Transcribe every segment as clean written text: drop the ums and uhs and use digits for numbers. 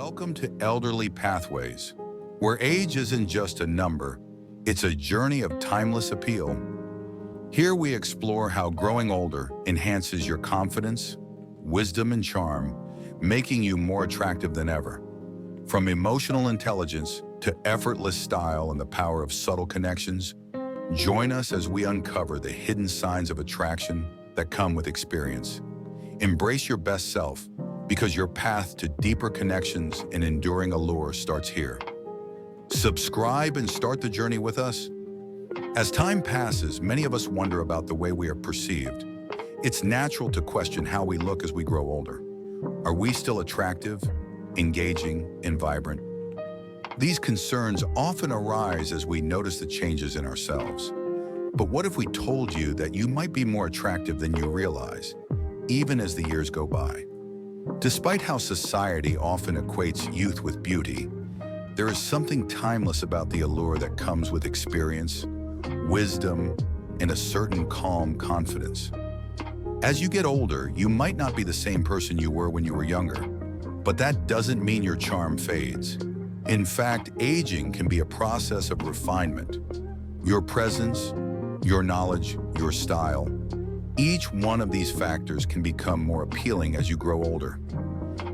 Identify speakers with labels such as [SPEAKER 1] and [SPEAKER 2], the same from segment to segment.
[SPEAKER 1] Welcome to Elderly Pathways, where age isn't just a number, it's a journey of timeless appeal. Here we explore how growing older enhances your confidence, wisdom, and charm, making you more attractive than ever. From emotional intelligence to effortless style and the power of subtle connections, join us as we uncover the hidden signs of attraction that come with experience. Embrace your best self, because your path to deeper connections and enduring allure starts here. Subscribe and start the journey with us. As time passes, many of us wonder about the way we are perceived. It's natural to question how we look as we grow older. Are we still attractive, engaging, and vibrant? These concerns often arise as we notice the changes in ourselves. But what if we told you that you might be more attractive than you realize, even as the years go by? Despite how society often equates youth with beauty, there is something timeless about the allure that comes with experience, wisdom, and a certain calm confidence. As you get older, you might not be the same person you were when you were younger, but that doesn't mean your charm fades. In fact, aging can be a process of refinement. Your presence, your knowledge, your style, each one of these factors can become more appealing as you grow older.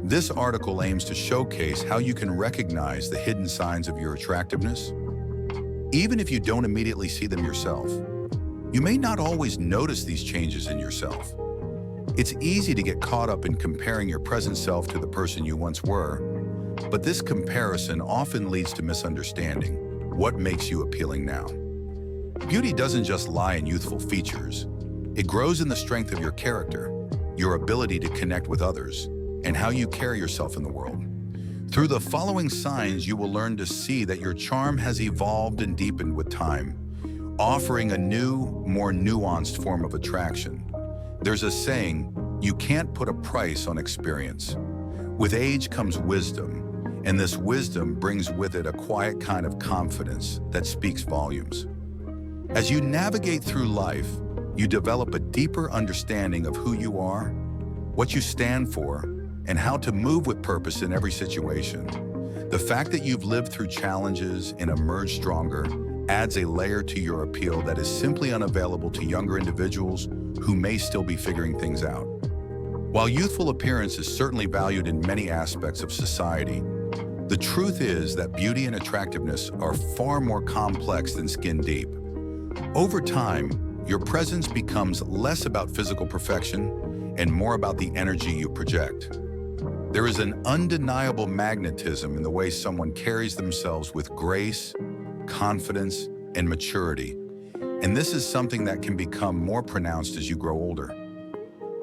[SPEAKER 1] This article aims to showcase how you can recognize the hidden signs of your attractiveness. Even if you don't immediately see them yourself, you may not always notice these changes in yourself. It's easy to get caught up in comparing your present self to the person you once were, but this comparison often leads to misunderstanding what makes you appealing now. Beauty doesn't just lie in youthful features. It grows in the strength of your character, your ability to connect with others, and how you carry yourself in the world. Through the following signs, you will learn to see that your charm has evolved and deepened with time, offering a new, more nuanced form of attraction. There's a saying, you can't put a price on experience. With age comes wisdom, and this wisdom brings with it a quiet kind of confidence that speaks volumes. As you navigate through life, you develop a deeper understanding of who you are, what you stand for, and how to move with purpose in every situation. The fact that you've lived through challenges and emerged stronger adds a layer to your appeal that is simply unavailable to younger individuals who may still be figuring things out. While youthful appearance is certainly valued in many aspects of society, the truth is that beauty and attractiveness are far more complex than skin deep. Over time, your presence becomes less about physical perfection and more about the energy you project. There is an undeniable magnetism in the way someone carries themselves with grace, confidence, and maturity, and this is something that can become more pronounced as you grow older.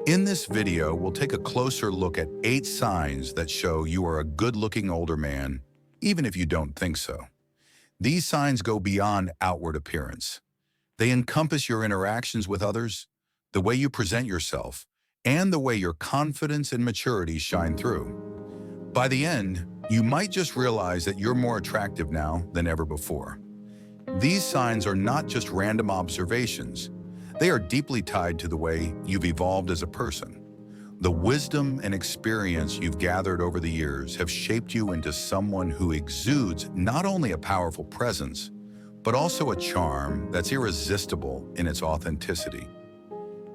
[SPEAKER 1] In this video, we'll take a closer look at 8 signs that show you are a good-looking older man, even if you don't think so. These signs go beyond outward appearance. They encompass your interactions with others, the way you present yourself, and the way your confidence and maturity shine through. By the end, you might just realize that you're more attractive now than ever before. These signs are not just random observations. They are deeply tied to the way you've evolved as a person. The wisdom and experience you've gathered over the years have shaped you into someone who exudes not only a powerful presence, but also a charm that's irresistible in its authenticity.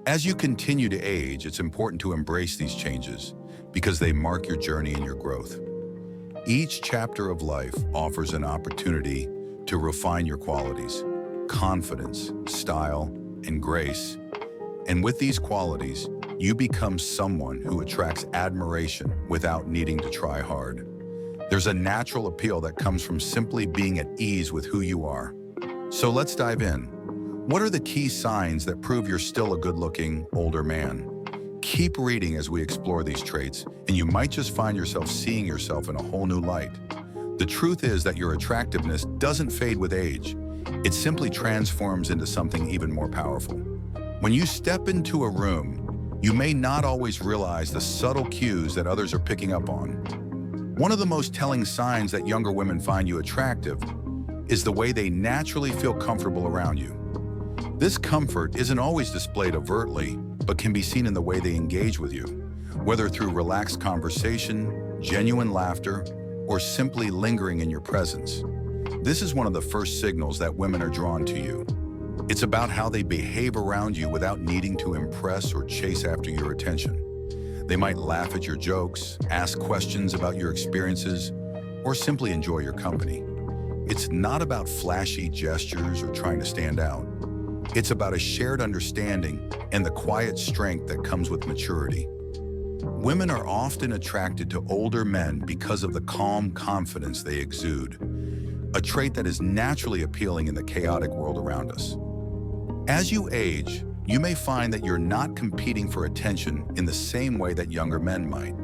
[SPEAKER 1] As you continue to age, it's important to embrace these changes because they mark your journey and your growth. Each chapter of life offers an opportunity to refine your qualities, confidence, style, and grace. And with these qualities, you become someone who attracts admiration without needing to try hard. There's a natural appeal that comes from simply being at ease with who you are. So let's dive in. What are the key signs that prove you're still a good-looking, older man? Keep reading as we explore these traits, and you might just find yourself seeing yourself in a whole new light. The truth is that your attractiveness doesn't fade with age. It simply transforms into something even more powerful. When you step into a room, you may not always realize the subtle cues that others are picking up on. One of the most telling signs that younger women find you attractive is the way they naturally feel comfortable around you. This comfort isn't always displayed overtly, but can be seen in the way they engage with you, whether through relaxed conversation, genuine laughter, or simply lingering in your presence. This is one of the first signals that women are drawn to you. It's about how they behave around you without needing to impress or chase after your attention. They might laugh at your jokes, ask questions about your experiences, or simply enjoy your company. It's not about flashy gestures or trying to stand out. It's about a shared understanding and the quiet strength that comes with maturity. Women are often attracted to older men because of the calm confidence they exude, a trait that is naturally appealing in the chaotic world around us. As you age, you may find that you're not competing for attention in the same way that younger men might.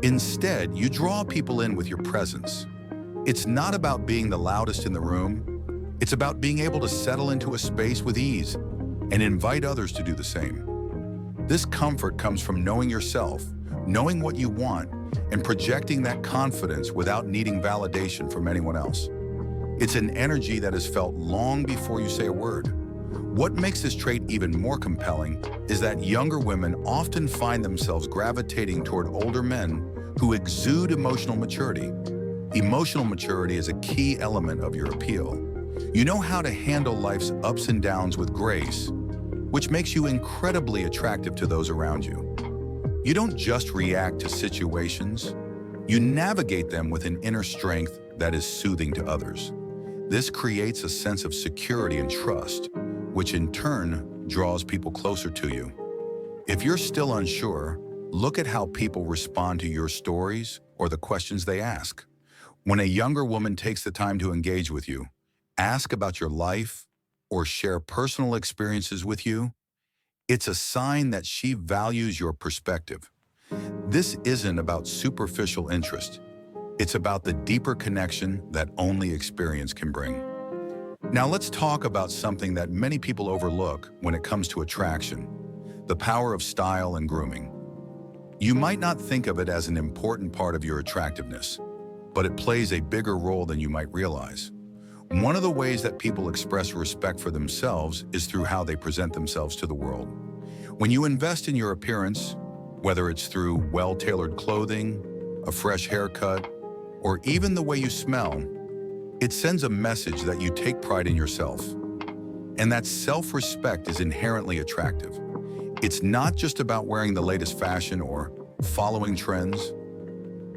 [SPEAKER 1] Instead, you draw people in with your presence. It's not about being the loudest in the room. It's about being able to settle into a space with ease and invite others to do the same. This comfort comes from knowing yourself, knowing what you want, and projecting that confidence without needing validation from anyone else. It's an energy that is felt long before you say a word. What makes this trait even more compelling is that younger women often find themselves gravitating toward older men who exude emotional maturity. Emotional maturity is a key element of your appeal. You know how to handle life's ups and downs with grace, which makes you incredibly attractive to those around you. You don't just react to situations, you navigate them with an inner strength that is soothing to others. This creates a sense of security and trust, which in turn draws people closer to you. If you're still unsure, look at how people respond to your stories or the questions they ask. When a younger woman takes the time to engage with you, ask about your life, or share personal experiences with you, it's a sign that she values your perspective. This isn't about superficial interest. It's about the deeper connection that only experience can bring. Now let's talk about something that many people overlook when it comes to attraction: the power of style and grooming. You might not think of it as an important part of your attractiveness, but it plays a bigger role than you might realize. One of the ways that people express respect for themselves is through how they present themselves to the world. When you invest in your appearance, whether it's through well-tailored clothing, a fresh haircut, or even the way you smell, it sends a message that you take pride in yourself. And that self-respect is inherently attractive. It's not just about wearing the latest fashion or following trends.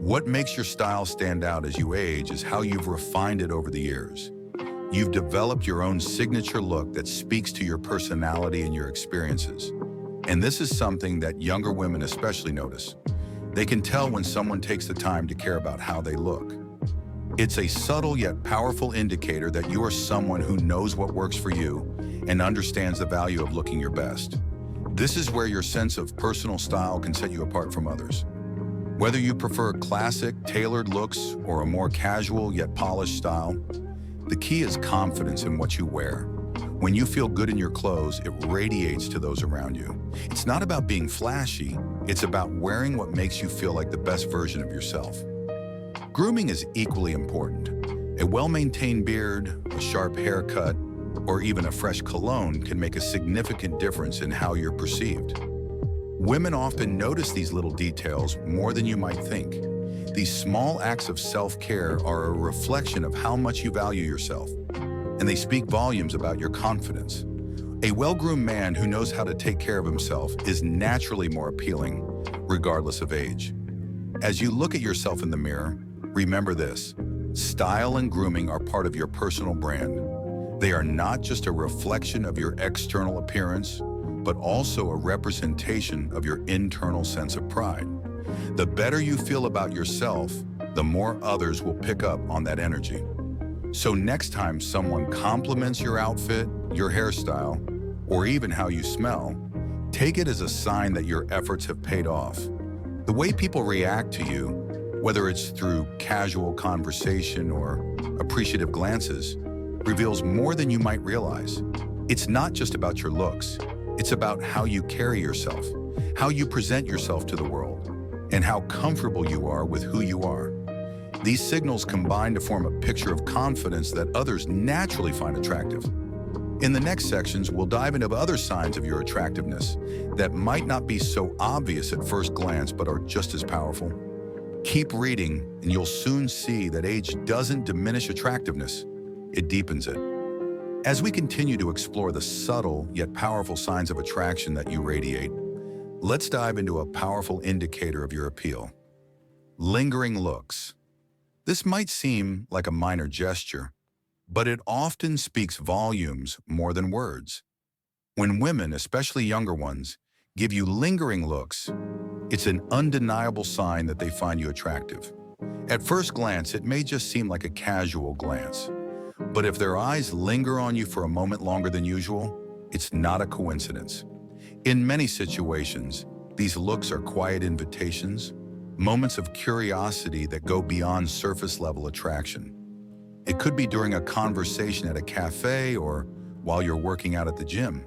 [SPEAKER 1] What makes your style stand out as you age is how you've refined it over the years. You've developed your own signature look that speaks to your personality and your experiences. And this is something that younger women especially notice. They can tell when someone takes the time to care about how they look. It's a subtle yet powerful indicator that you are someone who knows what works for you and understands the value of looking your best. This is where your sense of personal style can set you apart from others. Whether you prefer classic, tailored looks or a more casual yet polished style, the key is confidence in what you wear. When you feel good in your clothes, it radiates to those around you. It's not about being flashy, it's about wearing what makes you feel like the best version of yourself. Grooming is equally important. A well-maintained beard, a sharp haircut, or even a fresh cologne can make a significant difference in how you're perceived. Women often notice these little details more than you might think. These small acts of self-care are a reflection of how much you value yourself, and they speak volumes about your confidence. A well-groomed man who knows how to take care of himself is naturally more appealing, regardless of age. As you look at yourself in the mirror, remember this: style and grooming are part of your personal brand. They are not just a reflection of your external appearance, but also a representation of your internal sense of pride. The better you feel about yourself, the more others will pick up on that energy. So next time someone compliments your outfit, your hairstyle, or even how you smell, take it as a sign that your efforts have paid off. The way people react to you, whether it's through casual conversation or appreciative glances, reveals more than you might realize. It's not just about your looks. It's about how you carry yourself, how you present yourself to the world, and how comfortable you are with who you are. These signals combine to form a picture of confidence that others naturally find attractive. In the next sections, we'll dive into other signs of your attractiveness that might not be so obvious at first glance but are just as powerful. Keep reading, and you'll soon see that age doesn't diminish attractiveness, it deepens it. As we continue to explore the subtle yet powerful signs of attraction that you radiate, let's dive into a powerful indicator of your appeal. Lingering looks. This might seem like a minor gesture, but it often speaks volumes more than words. When women, especially younger ones, give you lingering looks, it's an undeniable sign that they find you attractive. At first glance, it may just seem like a casual glance, but if their eyes linger on you for a moment longer than usual, it's not a coincidence. In many situations, these looks are quiet invitations, moments of curiosity that go beyond surface-level attraction. It could be during a conversation at a cafe or while you're working out at the gym.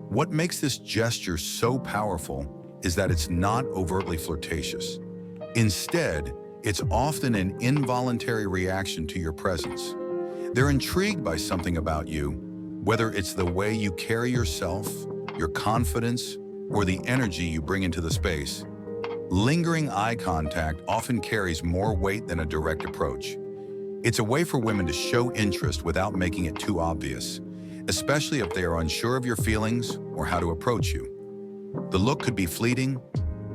[SPEAKER 1] What makes this gesture so powerful is that it's not overtly flirtatious. Instead, it's often an involuntary reaction to your presence. They're intrigued by something about you, whether it's the way you carry yourself, your confidence, or the energy you bring into the space. Lingering eye contact often carries more weight than a direct approach. It's a way for women to show interest without making it too obvious, especially if they are unsure of your feelings or how to approach you. The look could be fleeting,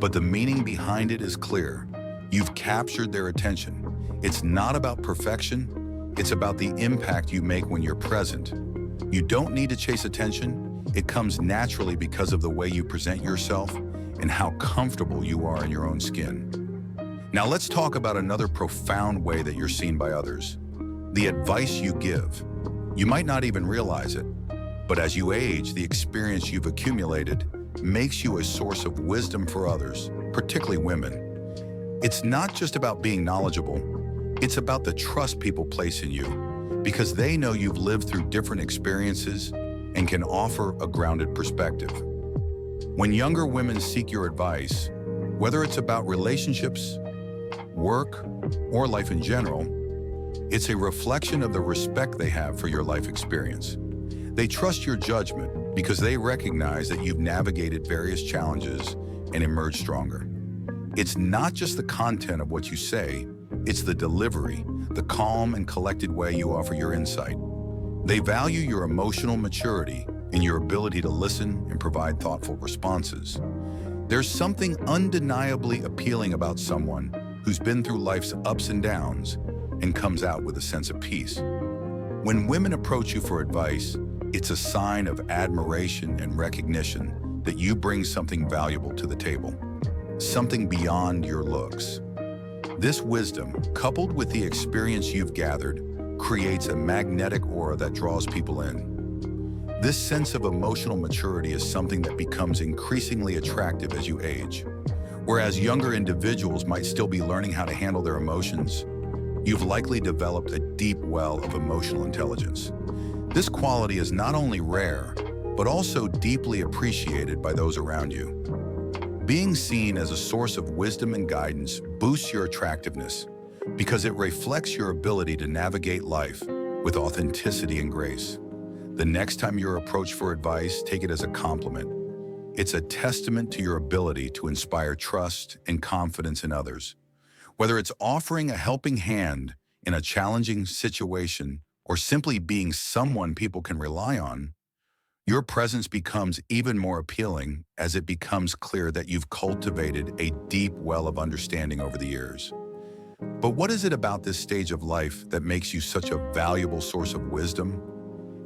[SPEAKER 1] but the meaning behind it is clear. You've captured their attention. It's not about perfection, it's about the impact you make when you're present. You don't need to chase attention. It comes naturally because of the way you present yourself and how comfortable you are in your own skin. Now let's talk about another profound way that you're seen by others: the advice you give. You might not even realize it, but as you age, the experience you've accumulated makes you a source of wisdom for others, particularly women. It's not just about being knowledgeable, it's about the trust people place in you, because they know you've lived through different experiences and can offer a grounded perspective. When younger women seek your advice, whether it's about relationships, work, or life in general, it's a reflection of the respect they have for your life experience. They trust your judgment because they recognize that you've navigated various challenges and emerged stronger. It's not just the content of what you say, it's the delivery, the calm and collected way you offer your insight. They value your emotional maturity and your ability to listen and provide thoughtful responses. There's something undeniably appealing about someone who's been through life's ups and downs and comes out with a sense of peace. When women approach you for advice, it's a sign of admiration and recognition that you bring something valuable to the table, something beyond your looks. This wisdom, coupled with the experience you've gathered, creates a magnetic aura that draws people in. This sense of emotional maturity is something that becomes increasingly attractive as you age. Whereas younger individuals might still be learning how to handle their emotions, you've likely developed a deep well of emotional intelligence. This quality is not only rare, but also deeply appreciated by those around you. Being seen as a source of wisdom and guidance boosts your attractiveness because it reflects your ability to navigate life with authenticity and grace. The next time you're approached for advice, take it as a compliment. It's a testament to your ability to inspire trust and confidence in others. Whether it's offering a helping hand in a challenging situation or simply being someone people can rely on, your presence becomes even more appealing as it becomes clear that you've cultivated a deep well of understanding over the years. But what is it about this stage of life that makes you such a valuable source of wisdom?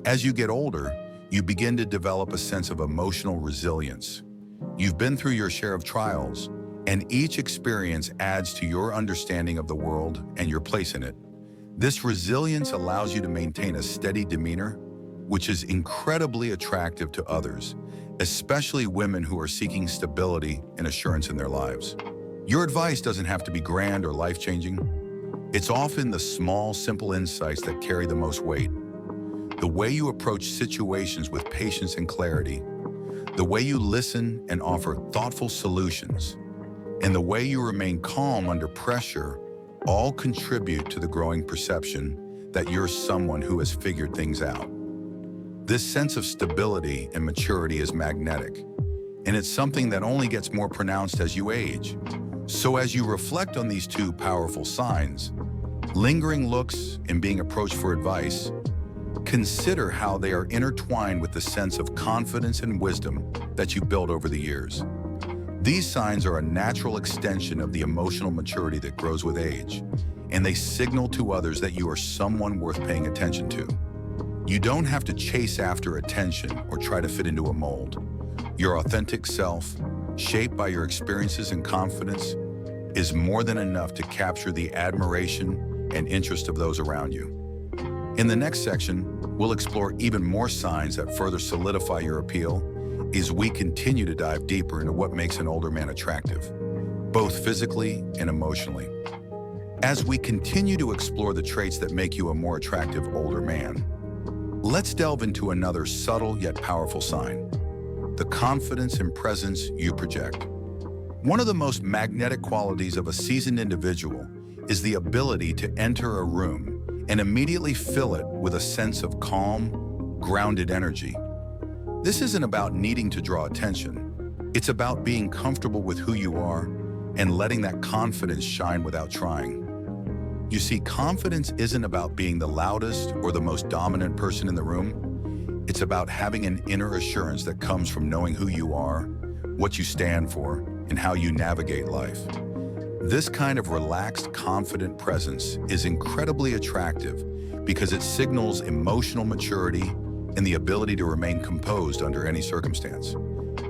[SPEAKER 1] As you get older, you begin to develop a sense of emotional resilience. You've been through your share of trials, and each experience adds to your understanding of the world and your place in it. This resilience allows you to maintain a steady demeanor, which is incredibly attractive to others, especially women who are seeking stability and assurance in their lives. Your advice doesn't have to be grand or life-changing. It's often the small, simple insights that carry the most weight. The way you approach situations with patience and clarity, the way you listen and offer thoughtful solutions, and the way you remain calm under pressure all contribute to the growing perception that you're someone who has figured things out. This sense of stability and maturity is magnetic, and it's something that only gets more pronounced as you age. So as you reflect on these two powerful signs, lingering looks and being approached for advice, consider how they are intertwined with the sense of confidence and wisdom that you built over the years. These signs are a natural extension of the emotional maturity that grows with age, and they signal to others that you are someone worth paying attention to. You don't have to chase after attention or try to fit into a mold. Your authentic self, shaped by your experiences and confidence, is more than enough to capture the admiration and interest of those around you. In the next section, we'll explore even more signs that further solidify your appeal as we continue to dive deeper into what makes an older man attractive, both physically and emotionally. As we continue to explore the traits that make you a more attractive older man, let's delve into another subtle yet powerful sign: the confidence and presence you project. One of the most magnetic qualities of a seasoned individual is the ability to enter a room and immediately fill it with a sense of calm, grounded energy. This isn't about needing to draw attention. It's about being comfortable with who you are and letting that confidence shine without trying. You see, confidence isn't about being the loudest or the most dominant person in the room. It's about having an inner assurance that comes from knowing who you are, what you stand for, and how you navigate life. This kind of relaxed, confident presence is incredibly attractive because it signals emotional maturity and the ability to remain composed under any circumstance.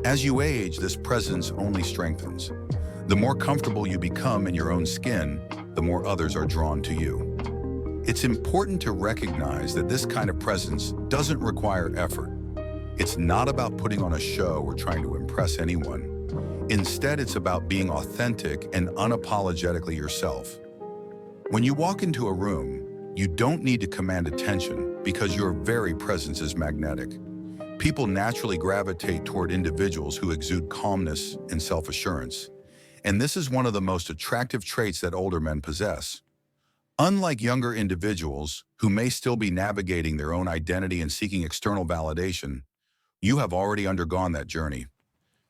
[SPEAKER 1] As you age, this presence only strengthens. The more comfortable you become in your own skin, the more others are drawn to you. It's important to recognize that this kind of presence doesn't require effort. It's not about putting on a show or trying to impress anyone. Instead, it's about being authentic and unapologetically yourself. When you walk into a room, you don't need to command attention because your very presence is magnetic. People naturally gravitate toward individuals who exude calmness and self-assurance. And this is one of the most attractive traits that older men possess. Unlike younger individuals who may still be navigating their own identity and seeking external validation, you have already undergone that journey.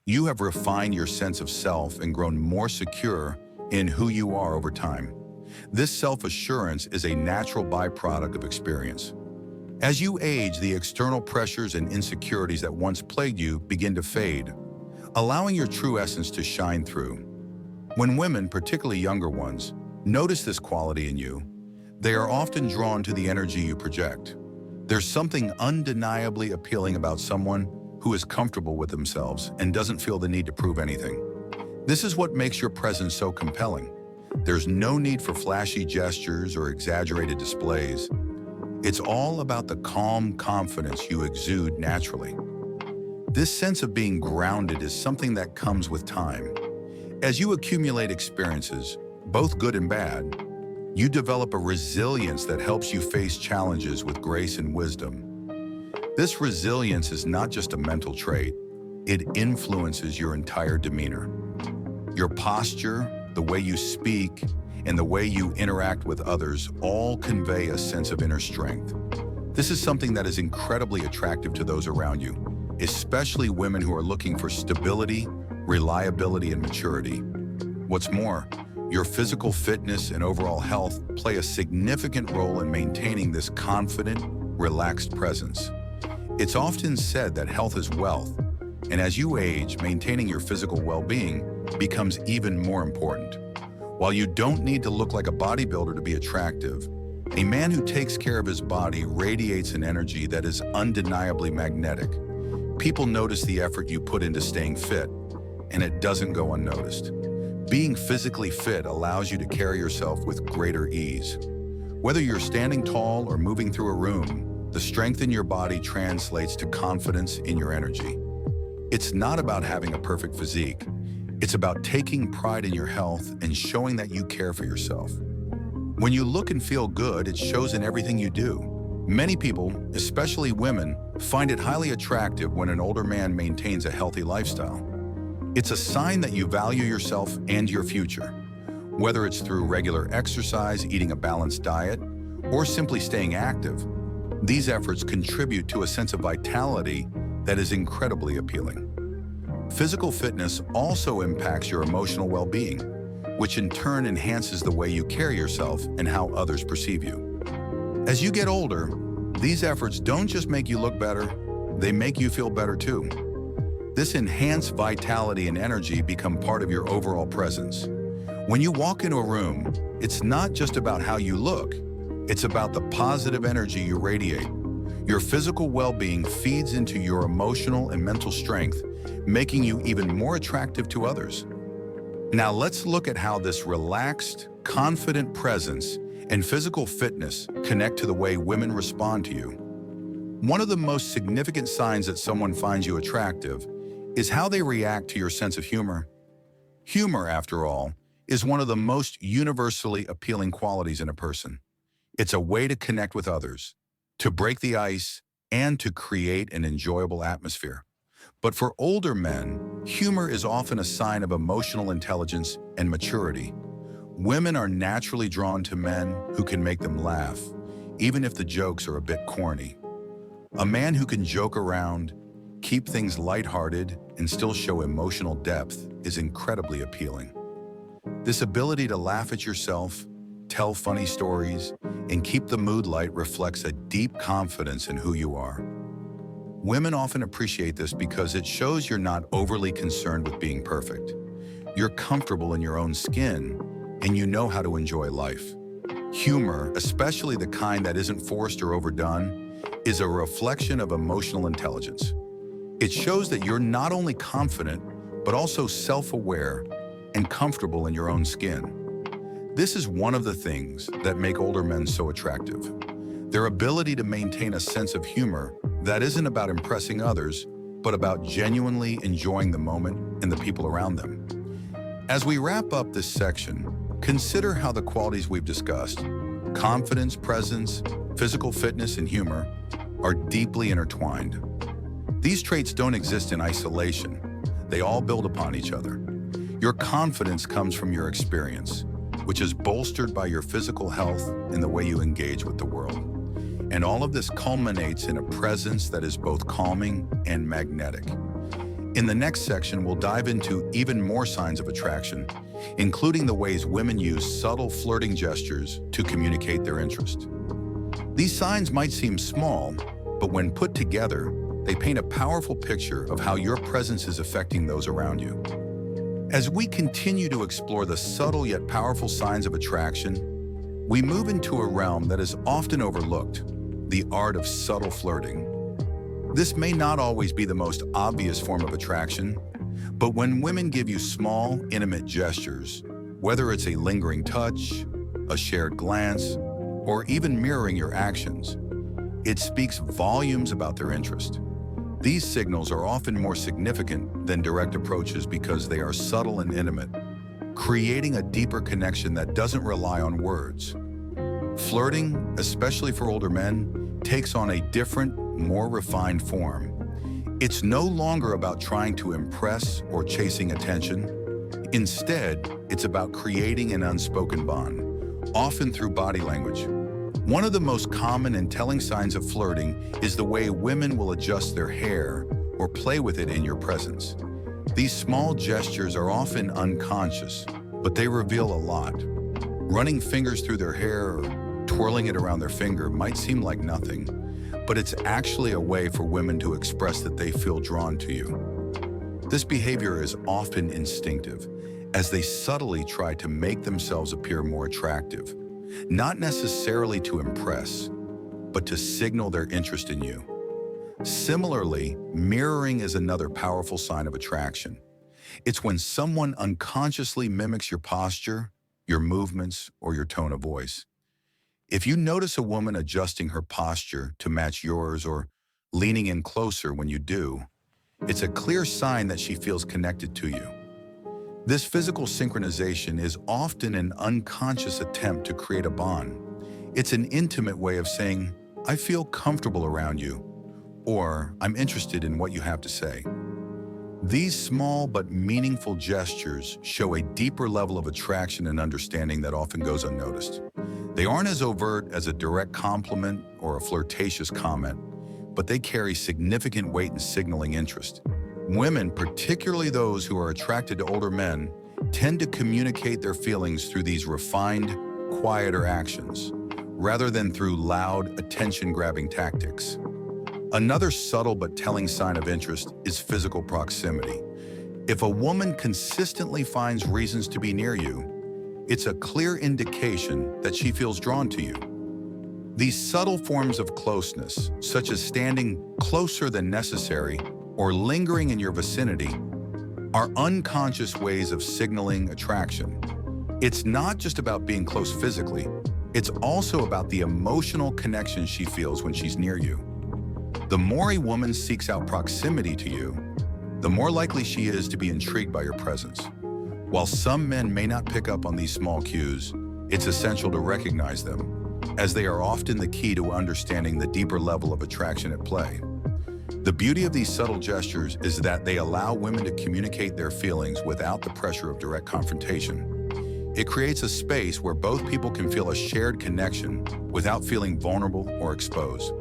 [SPEAKER 1] You have refined your sense of self and grown more secure in who you are over time. This self-assurance is a natural byproduct of experience. As you age, the external pressures and insecurities that once plagued you begin to fade, allowing your true essence to shine through. When women, particularly younger ones, notice this quality in you, they are often drawn to the energy you project. There's something undeniably appealing about someone who is comfortable with themselves and doesn't feel the need to prove anything. This is what makes your presence so compelling. There's no need for flashy gestures or exaggerated displays. It's all about the calm confidence you exude naturally. This sense of being grounded is something that comes with time. As you accumulate experiences, both good and bad, you develop a resilience that helps you face challenges with grace and wisdom. This resilience is not just a mental trait, it influences your entire demeanor. Your posture, the way you speak, and the way you interact with others all convey a sense of inner strength. This is something that is incredibly attractive to those around you, especially women who are looking for stability, reliability, and maturity. What's more, your physical fitness and overall health play a significant role in maintaining this confident, relaxed presence. It's often said that health is wealth, and as you age, maintaining your physical well-being becomes even more important. While you don't need to look like a bodybuilder to be attractive, a man who takes care of his body radiates an energy that is undeniably magnetic. People notice the effort you put into staying fit, and it doesn't go unnoticed. Being physically fit allows you to carry yourself with greater ease. Whether you're standing tall or moving through a room, the strength in your body translates to confidence in your energy. It's not about having a perfect physique. It's about taking pride in your health and showing that you care for yourself. When you look and feel good, it shows in everything you do. Many people, especially women, find it highly attractive when an older man maintains a healthy lifestyle. It's a sign that you value yourself and your future. Whether it's through regular exercise, eating a balanced diet, or simply staying active, these efforts contribute to a sense of vitality that is incredibly appealing. Physical fitness also impacts your emotional well-being. which in turn enhances the way you carry yourself and how others perceive you. As you get older, these efforts don't just make you look better, they make you feel better too. This enhanced vitality and energy become part of your overall presence. When you walk into a room, it's not just about how you look, it's about the positive energy you radiate. Your physical well-being feeds into your emotional and mental strength, making you even more attractive to others. Now let's look at how this relaxed, confident presence and physical fitness connect to the way women respond to you. One of the most significant signs that someone finds you attractive is how they react to your sense of humor. Humor, after all, is one of the most universally appealing qualities in a person. It's a way to connect with others, to break the ice, and to create an enjoyable atmosphere. But for older men, humor is often a sign of emotional intelligence and maturity. Women are naturally drawn to men who can make them laugh, even if the jokes are a bit corny. A man who can joke around, keep things lighthearted, and still show emotional depth is incredibly appealing. This ability to laugh at yourself, tell funny stories, and keep the mood light reflects a deep confidence in who you are. Women often appreciate this because it shows you're not overly concerned with being perfect. You're comfortable in your own skin, and you know how to enjoy life. Humor, especially the kind that isn't forced or overdone, is a reflection of emotional intelligence. It shows that you're not only confident, but also self-aware and comfortable in your own skin. This is one of the things that make older men so attractive. Their ability to maintain a sense of humor that isn't about impressing others, but about genuinely enjoying the moment and the people around them. As we wrap up this section, consider how the qualities we've discussed, confidence, presence, physical fitness, and humor, are deeply intertwined. These traits don't exist in isolation. They all build upon each other. Your confidence comes from your experience, which is bolstered by your physical health and the way you engage with the world. And all of this culminates in a presence that is both calming and magnetic. In the next section, we'll dive into even more signs of attraction, including the ways women use subtle flirting gestures to communicate their interest. These signs might seem small, but when put together, they paint a powerful picture of how your presence is affecting those around you. As we continue to explore the subtle yet powerful signs of attraction, we move into a realm that is often overlooked, the art of subtle flirting. This may not always be the most obvious form of attraction, but when women give you small, intimate gestures, whether it's a lingering touch, a shared glance, or even mirroring your actions, it speaks volumes about their interest. These signals are often more significant than direct approaches because they are subtle and intimate, creating a deeper connection that doesn't rely on words. Flirting, especially for older men, takes on a different, more refined form. It's no longer about trying to impress or chasing attention. Instead, it's about creating an unspoken bond, often through body language. One of the most common and telling signs of flirting is the way women will adjust their hair or play with it in your presence. These small gestures are often unconscious, but they reveal a lot. Running fingers through their hair or twirling it around their finger might seem like nothing, but it's actually a way for women to express that they feel drawn to you. This behavior is often instinctive, as they subtly try to make themselves appear more attractive, not necessarily to impress, but to signal their interest in you. Similarly, mirroring is another powerful sign of attraction. It's when someone unconsciously mimics your posture, your movements, or your tone of voice. If you notice a woman adjusting her posture to match yours or leaning in closer when you do, it's a clear sign that she feels connected to you. This physical synchronization is often an unconscious attempt to create a bond. It's an intimate way of saying, "I feel comfortable around you," or "I'm interested in what you have to say." These small but meaningful gestures show a deeper level of attraction and understanding that often goes unnoticed. They aren't as overt as a direct compliment or a flirtatious comment, but they carry significant weight in signaling interest. Women, particularly those who are attracted to older men, tend to communicate their feelings through these refined, quieter actions, rather than through loud, attention-grabbing tactics. Another subtle but telling sign of interest is physical proximity. If a woman consistently finds reasons to be near you, it's a clear indication that she feels drawn to you. These subtle forms of closeness, such as standing closer than necessary or lingering in your vicinity, are unconscious ways of signaling attraction. It's not just about being close physically, it's also about the emotional connection she feels when she's near you. The more a woman seeks out proximity to you, the more likely she is to be intrigued by your presence. While some men may not pick up on these small cues, it's essential to recognize them, as they are often the key to understanding the deeper level of attraction at play. The beauty of these subtle gestures is that they allow women to communicate their feelings without the pressure of direct confrontation. It creates a space where both people can feel a shared connection without feeling vulnerable or exposed.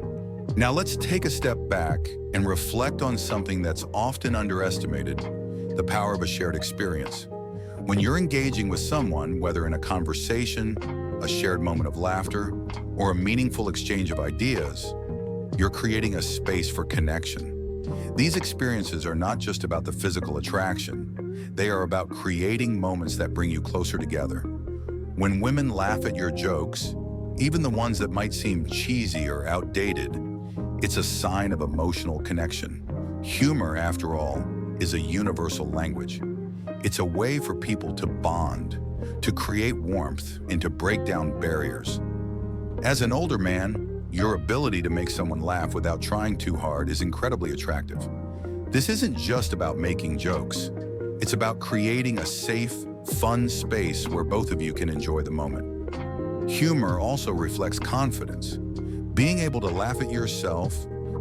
[SPEAKER 1] Now let's take a step back and reflect on something that's often underestimated: the power of a shared experience. When you're engaging with someone, whether in a conversation, a shared moment of laughter, or a meaningful exchange of ideas, you're creating a space for connection. These experiences are not just about the physical attraction. They are about creating moments that bring you closer together. When women laugh at your jokes, even the ones that might seem cheesy or outdated, it's a sign of emotional connection. Humor, after all, is a universal language. It's a way for people to bond, to create warmth, and to break down barriers. As an older man, your ability to make someone laugh without trying too hard is incredibly attractive. This isn't just about making jokes. It's about creating a safe, fun space where both of you can enjoy the moment. Humor also reflects confidence. Being able to laugh at yourself,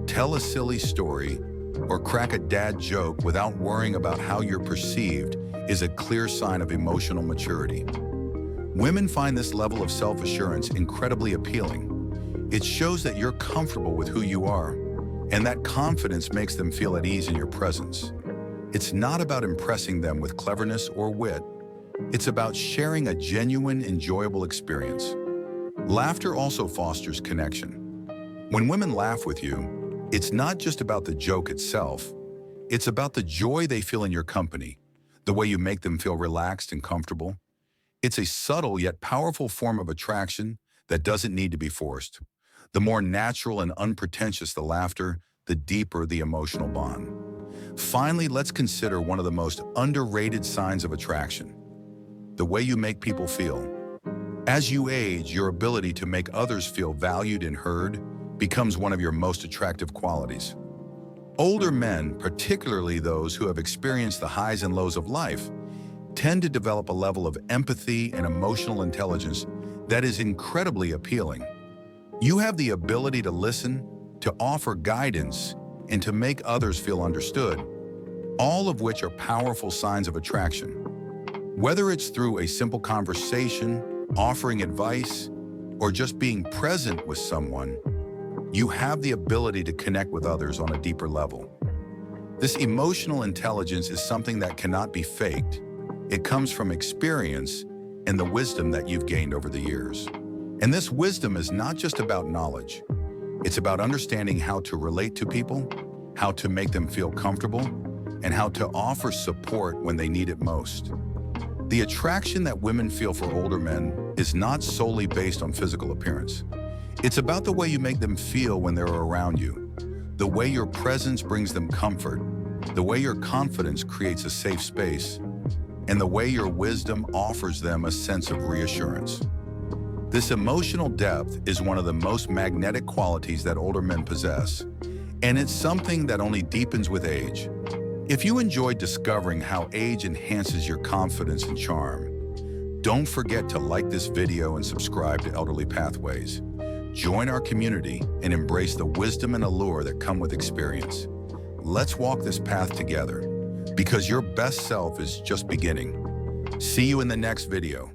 [SPEAKER 1] tell a silly story, or crack a dad joke without worrying about how you're perceived is a clear sign of emotional maturity. Women find this level of self-assurance incredibly appealing. It shows that you're comfortable with who you are, and that confidence makes them feel at ease in your presence. It's not about impressing them with cleverness or wit. It's about sharing a genuine, enjoyable experience. Laughter also fosters connection. When women laugh with you, it's not just about the joke itself. It's about the joy they feel in your company, the way you make them feel relaxed and comfortable. It's a subtle yet powerful form of attraction that doesn't need to be forced. The more natural and unpretentious the laughter, the deeper the emotional bond. Finally, let's consider one of the most underrated signs of attraction: the way you make people feel. As you age, your ability to make others feel valued and heard becomes one of your most attractive qualities. Older men, particularly those who have experienced the highs and lows of life, tend to develop a level of empathy and emotional intelligence that is incredibly appealing. You have the ability to listen, to offer guidance, and to make others feel understood, all of which are powerful signs of attraction. Whether it's through a simple conversation, offering advice, or just being present with someone, you have the ability to connect with others on a deeper level. This emotional intelligence is something that cannot be faked. It comes from experience and the wisdom that you've gained over the years. And this wisdom is not just about knowledge. It's about understanding how to relate to people, how to make them feel comfortable, and how to offer support when they need it most. The attraction that women feel for older men is not solely based on physical appearance. It's about the way you make them feel when they're around you, the way your presence brings them comfort, the way your confidence creates a safe space, and the way your wisdom offers them a sense of reassurance. This emotional depth is one of the most magnetic qualities that older men possess, and it's something that only deepens with age. If you enjoyed discovering how age enhances your confidence and charm, don't forget to like this video and subscribe to Elderly Pathways. Join our community and embrace the wisdom and allure that come with experience. Let's walk this path together, because your best self is just beginning. See you in the next video.